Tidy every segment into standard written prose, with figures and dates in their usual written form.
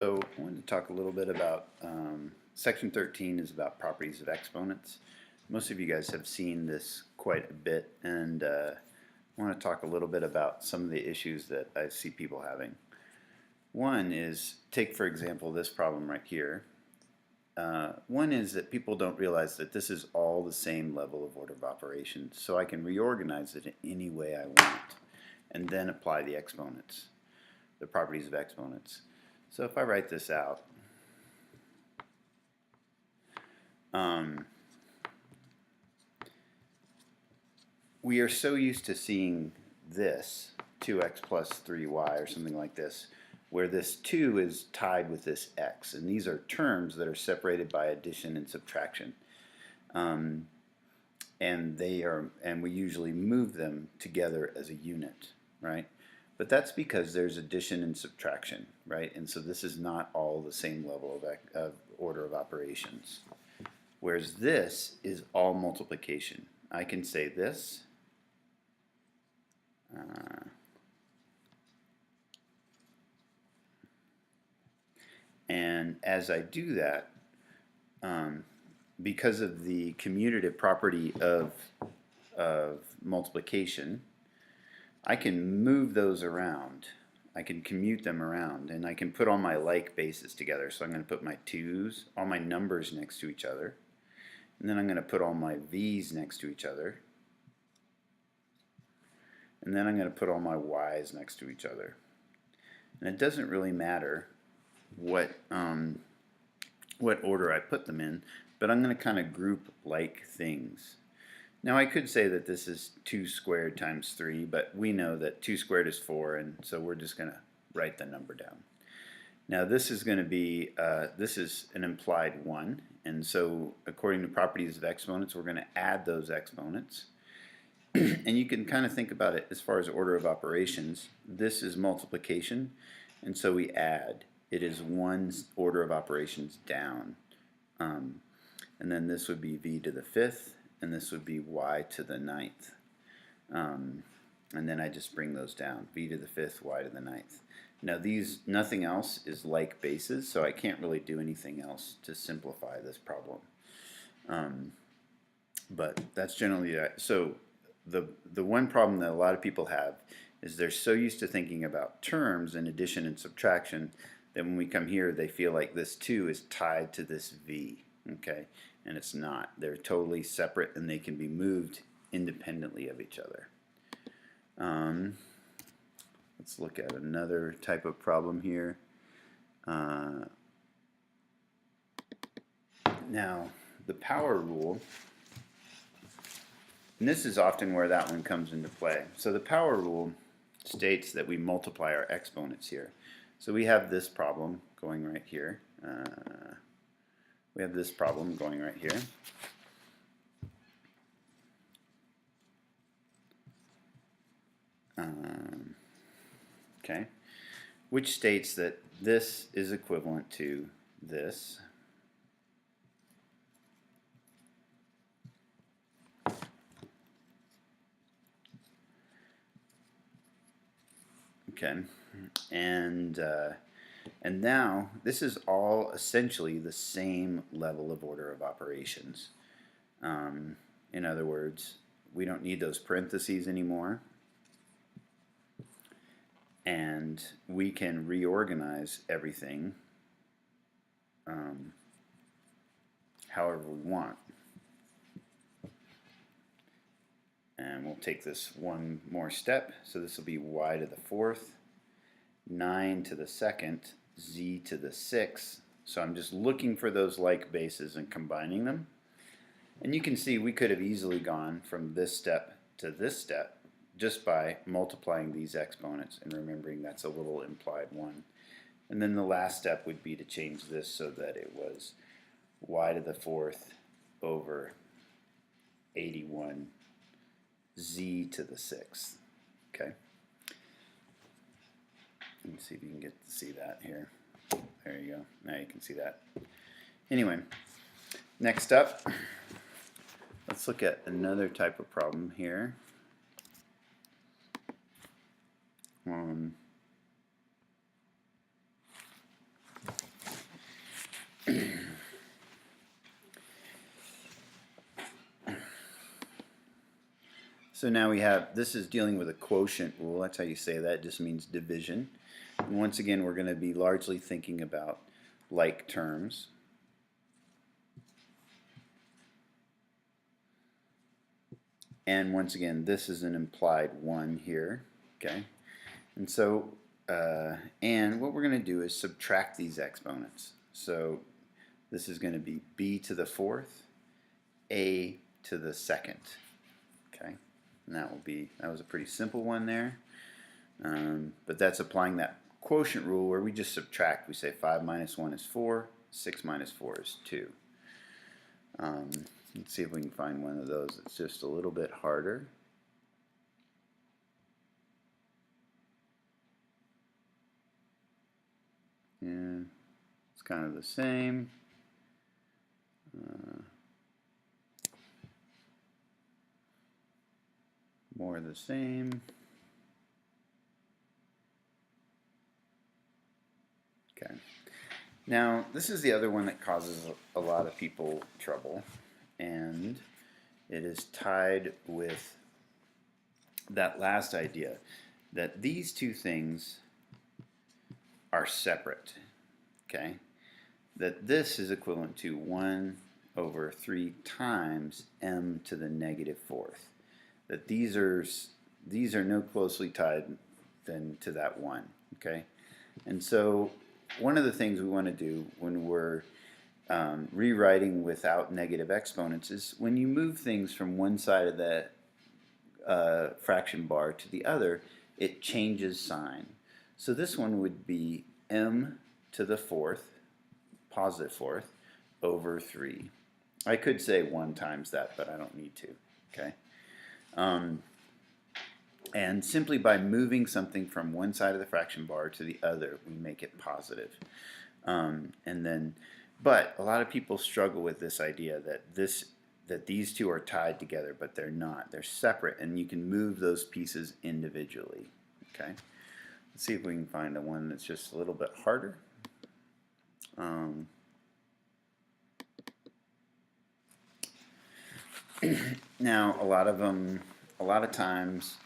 So I wanted to talk a little bit about Section 13 is about properties of exponents. Most of you guys have seen this quite a bit, and I want to talk a little bit about some of the issues that I see people having. One is, take for example this problem right here. One is that people don't realize that this is all the same level of order of operations, so I can reorganize it in any way I want and then apply the exponents, the properties of exponents. So if I write this out, we are so used to seeing this 2x plus 3y or something like this, where this 2 is tied with this x, and these are terms that are separated by addition and subtraction, and we usually move them together as a unit, right? But that's because there's addition and subtraction, right? And so this is not all the same level of order of operations. Whereas this is all multiplication. I can say this. And as I do that, because of the commutative property of multiplication, I can move those around. I can commute them around, and I can put all my like bases together. So I'm going to put my 2's, all my numbers next to each other, and then I'm going to put all my v's next to each other, and then I'm going to put all my y's next to each other. And it doesn't really matter what order I put them in, but I'm going to kind of group like things. Now I could say that this is 2 squared times 3, but we know that 2 squared is 4, and so we're just going to write the number down. Now this is going to be, this is an implied 1, and so according to properties of exponents, we're going to add those exponents. And you can kind of think about it as far as order of operations. This is multiplication, and so we add. It is one order of operations down. And then this would be v to the 5th, and this would be y to the 9th. And then I just bring those down, v to the 5th, y to the 9th. Now these, nothing else is like bases, so I can't really do anything else to simplify this problem. But that's generally that. So the one problem that a lot of people have is they're so used to thinking about terms and addition and subtraction that when we come here they feel like this 2 is tied to this v, okay? And it's not. They're totally separate, and they can be moved independently of each other. Let's look at another type of problem here. Now, the power rule, and this is often where that one comes into play. So the power rule states that we multiply our exponents here. So we have this problem going right here. We have this problem going right here. Okay, which states that this is equivalent to this. Okay, and now this is all essentially the same level of order of operations. In other words, we don't need those parentheses anymore, and we can reorganize everything however we want. And we'll take this one more step. So this will be y to the 4th, 9 to the 2nd, z to the 6th. So I'm just looking for those like bases and combining them. And you can see we could have easily gone from this step to this step just by multiplying these exponents and remembering that's a little implied 1. And then the last step would be to change this so that it was y to the 4th over 81 z to the 6th. Okay. Let's see if you can get to see that here. There you go. Now you can see that. Anyway, next up, let's look at another type of problem here. So now we have, this is dealing with a quotient rule. That's how you say that. It just means division. And once again, we're going to be largely thinking about like terms. And once again, this is an implied 1 here. Okay. And so, and what we're going to do is subtract these exponents. So this is going to be b to the fourth, a to the second. Okay. And that was a pretty simple one there. But that's applying that quotient rule where we just subtract. We say 5 minus 1 is 4, 6 minus 4 is 2. Let's see if we can find one of those that's just a little bit harder. Yeah, it's kind of the same. More of the same. Okay. Now, this is the other one that causes a lot of people trouble, and it is tied with that last idea that these two things are separate. Okay? That this is equivalent to 1 over 3 times m to the negative fourth. That these are no closely tied than to that 1. Okay? And so one of the things we want to do when we're rewriting without negative exponents is when you move things from one side of the fraction bar to the other, it changes sign. So this one would be m to the fourth, positive fourth, over 3. I could say 1 times that, but I don't need to. Okay. And simply by moving something from one side of the fraction bar to the other, we make it positive. But a lot of people struggle with this idea that these two are tied together, but they're not. They're separate, and you can move those pieces individually. Okay. Let's see if we can find the one that's just a little bit harder. Now, a lot of times,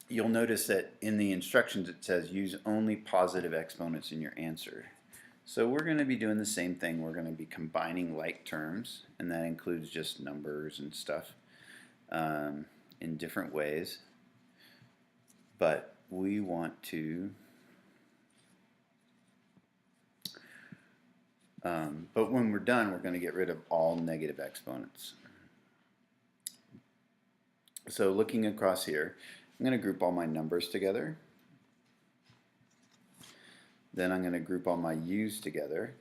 you'll notice that in the instructions it says use only positive exponents in your answer. So we're going to be doing the same thing. We're going to be combining like terms, and that includes just numbers and stuff in different ways. But we want to, but when we're done, we're going to get rid of all negative exponents. So looking across here, I'm going to group all my numbers together. Then I'm going to group all my u's together.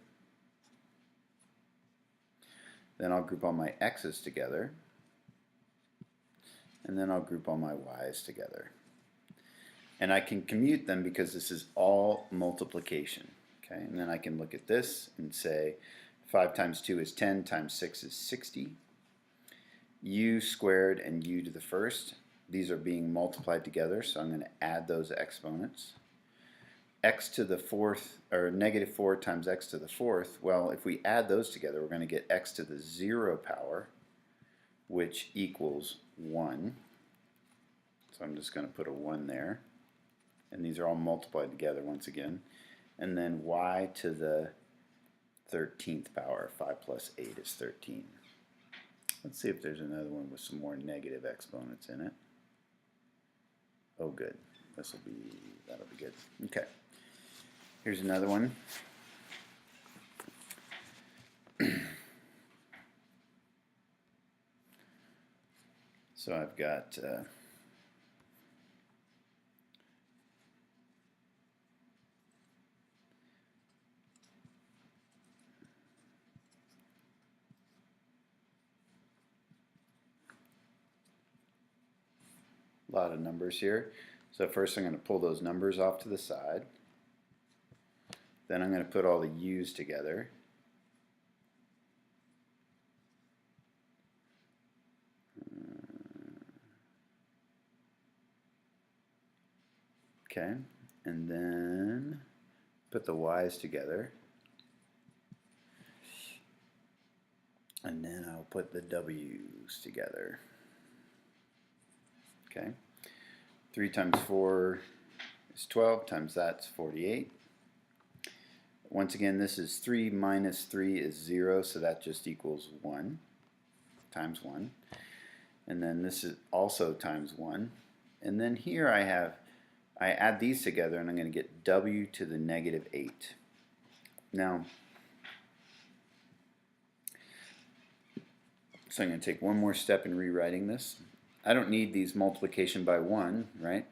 Then I'll group all my x's together. And then I'll group all my y's together. And I can commute them because this is all multiplication. Okay? And then I can look at this and say 5 times 2 is 10 times 6 is 60. U squared and u to the first, these are being multiplied together, so I'm going to add those exponents. X to the fourth, or negative 4 times x to the fourth, well, if we add those together, we're going to get x to the 0 power, which equals 1. So I'm just going to put a 1 there. And these are all multiplied together once again. And then y to the 13th power, 5 plus 8 is 13. Let's see if there's another one with some more negative exponents in it. Oh, good. That'll be good. Okay. Here's another one. So I've got a lot of numbers here. So first I'm going to pull those numbers off to the side. Then I'm going to put all the u's together. Okay, and then put the y's together. And then I'll put the w's together. Okay. 3 times 4 is 12, times that's 48. Once again, this is 3 minus 3 is 0, so that just equals 1 times 1. And then this is also times 1. And then here I add these together and I'm going to get w to the negative 8. Now, so I'm going to take one more step in rewriting this. I don't need these multiplication by 1, right?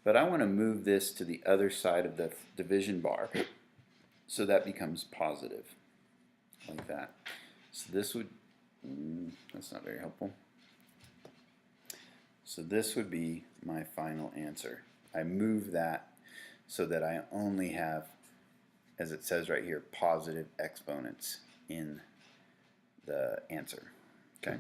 But I want to move this to the other side of the division bar so that becomes positive, like that. So this would, that's not very helpful. So this would be my final answer. I move that so that I only have, as it says right here, positive exponents in the answer. Okay.